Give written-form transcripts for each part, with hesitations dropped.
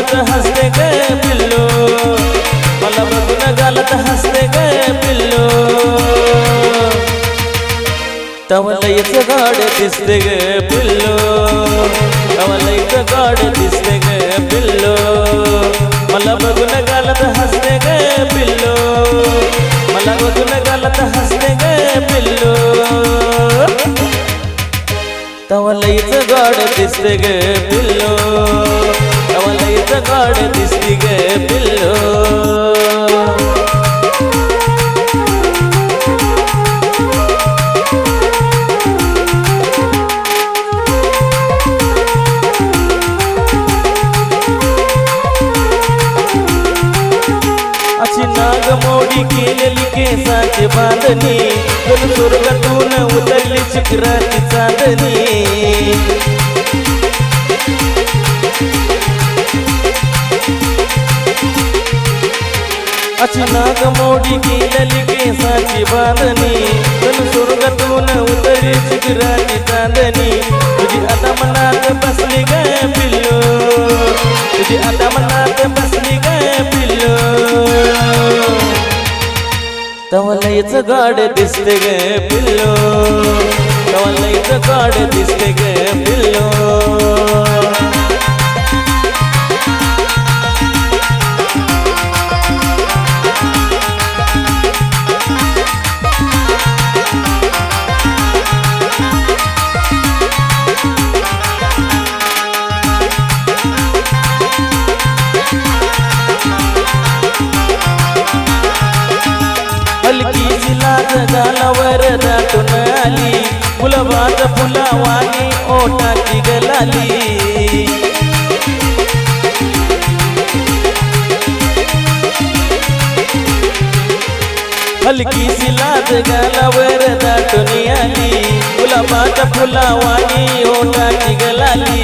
गालत हसते ग पिल्लू, मला बघून गालत हसते ग पिल्लू. तवा लयच गाड दिसते ग पिल्लू, तवा लयच गाड दिसते ग पिल्लू, मला बघून गालत हसते ग पिल्लू, मला बघून गालत हसते ग पिल्लू. तवा लयच गाड दिसते ग पिल्लू, तवा लयच गाड दिसते ग पिल्लू. अशी नागमोडी केलेली केसाची बांधणी, जणू स्वर्गातून उतरली शिखराची चांदणी. अशी नागमोडी केलेली केसाची बांधणी, जणू स्वर्गातून उतरली शिखराची चांदणी. तुझी आता मनात बसली ग पिल्लू, तुझी आता मनात बसली ग पिल्लू. तवा लयच गाड दिसते ग पिल्लू, तवा लयच गाड दिसते ग पिल्लू. हलकी लाज गालावर दाटून आली, गुलाबात फुलावानी ओठाची गलाली. हलकी लाज गालावर दाटून आली, गुलाबात फुलावानी ओठाची गलाली.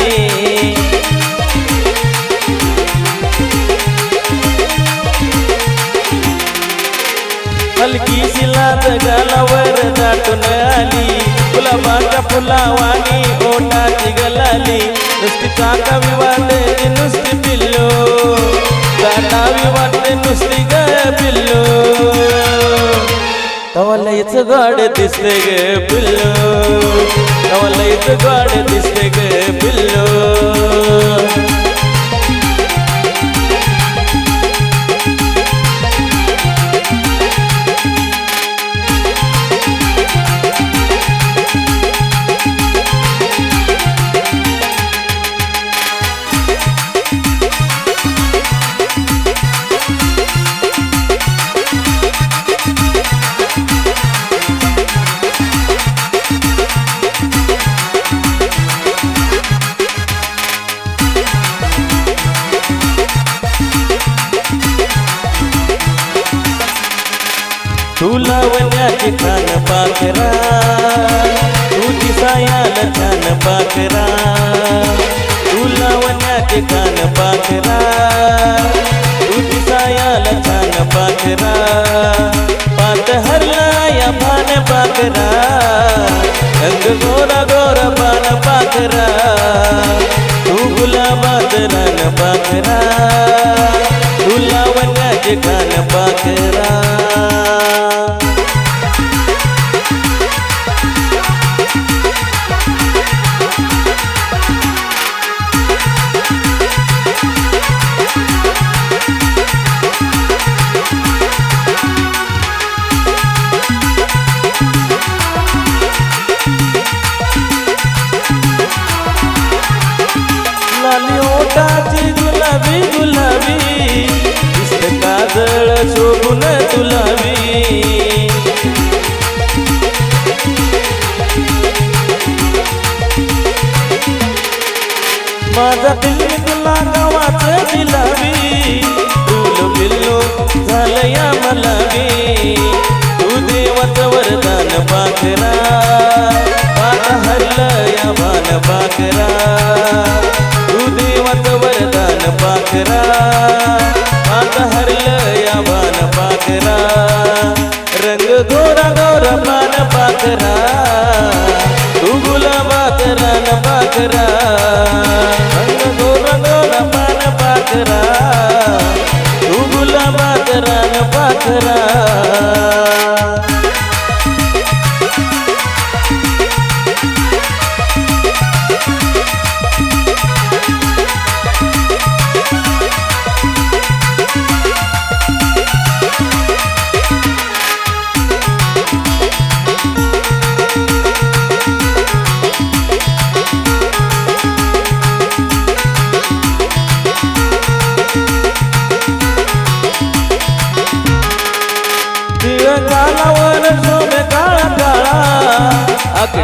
हलकी लाज गालावर दाटून आली, गुलाबाच्या फुलावानी ओठाची गलाली. नुसती चाकावी वाटते नुसती पिल्लू, गाठावी वाटते नुसती ग पिल्लू. तवा लयच गाड दिसते ग पिल्लू, तवा लयच गाड दिसते ग पिल्लू. तुला वन्याची खान पाखरा, तुझी सायाल छान पाखरा. तुला वन्याची खान पाखरा, तुझी सायाल छान पाखरा. पात हरला या भान पाखरा, रंग गोरा गोरा पान पाखरा. तू गुलाबात रान पाखरा, तुला वन्याची खान पाखरा. ओठाची गुलाबी गुलाबी, दिसत काजळ शोभून तुलावी. माझा दिल तुला गावाच दिलावी, तुल पिल्लू झालं या मलावी. तू देवाचं वरदान पाखरा, पात हरलं या भान पाखरा. देवाचं वरदान पाखरा, पात हरलं या भान पाखरा. रंग गोरा गोरा पान पाखरा, तू गुलाबात रान पाखरा. रंग गोरा गोरा पान पाखरा.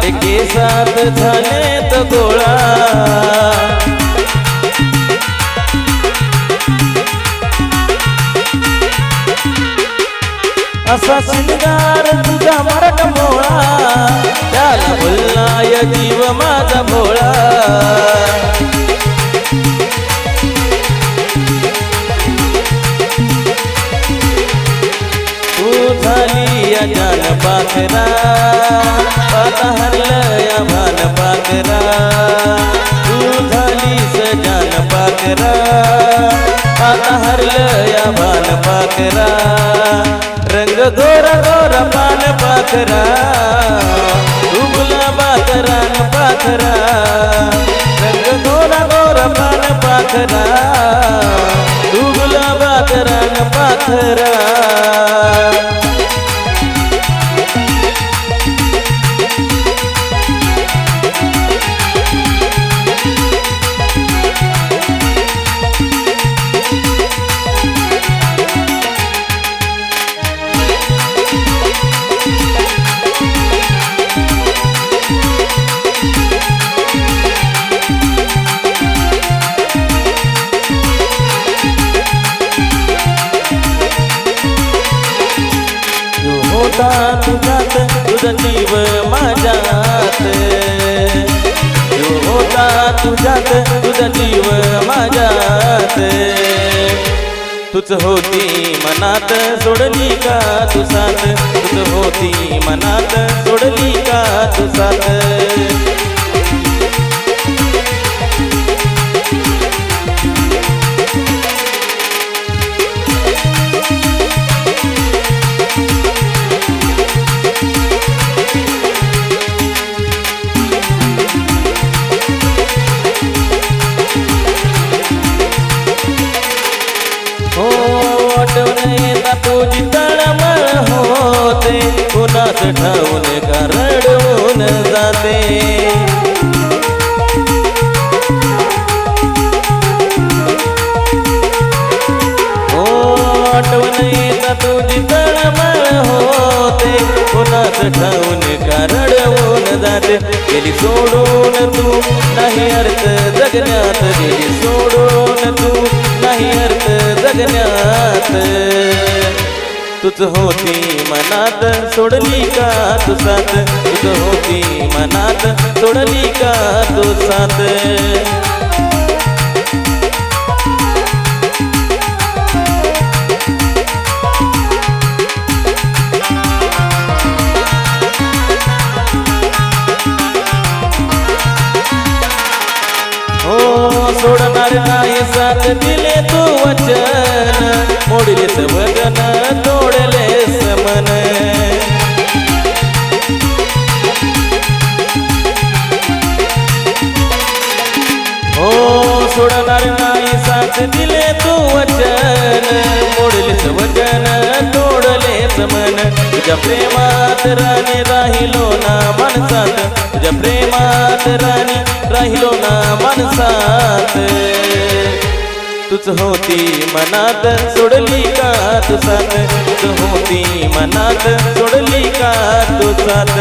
अरे केसात झाले तो गोळा असा शिंगार तुझा मराठा मोळा त्याला बोललाय जीव माझा भोळा झाली या जान पाखरा पाता हरलं या भान पाखरा तू झाली सजान पाखरा पाता हरलं या भान पाखरा रंग गोरा गोरा पान पाखरा तू गुलाबात रान पाखरा रंग गोरा गोरा पान पाखरा तू गुलाबात रान पाखरा तुझ्यात तुझा जीव माझ्यात होता तुझ्यात तुझा जीव माझ्यात तुझ होती मनात सोडली का तू साथ तुझ होती मनात सोडली का तू साथ तुझी तळमळ होते कुणास ठाऊन का रडवून जाते आठवण येता तुझी तळमळ होते कुणास ठाऊन का रडवून जाते गेली सोडून तू नाही अर्थ जगण्यात गेली सोडून तू नाही अर्थ जगण्यात तुझ होती मनात सोडली का तू साथ तुझ होती मनात सोडली का तू साथ सोडणार नाही साथ दिले तू वचन मोडलेस वचन तोडलेस मन हो सोडणार नाही साथ दिले तू वचन मोडलेस वचन तोडलेस मन तुझ्या प्रेमात राणी राहिलो ना माणसात तुझ्या प्रेमात राणी राहिलो ना माणसात तुझ होती मनात सोडली का तू साथ तुझ होती मनात सोडली का तू साथ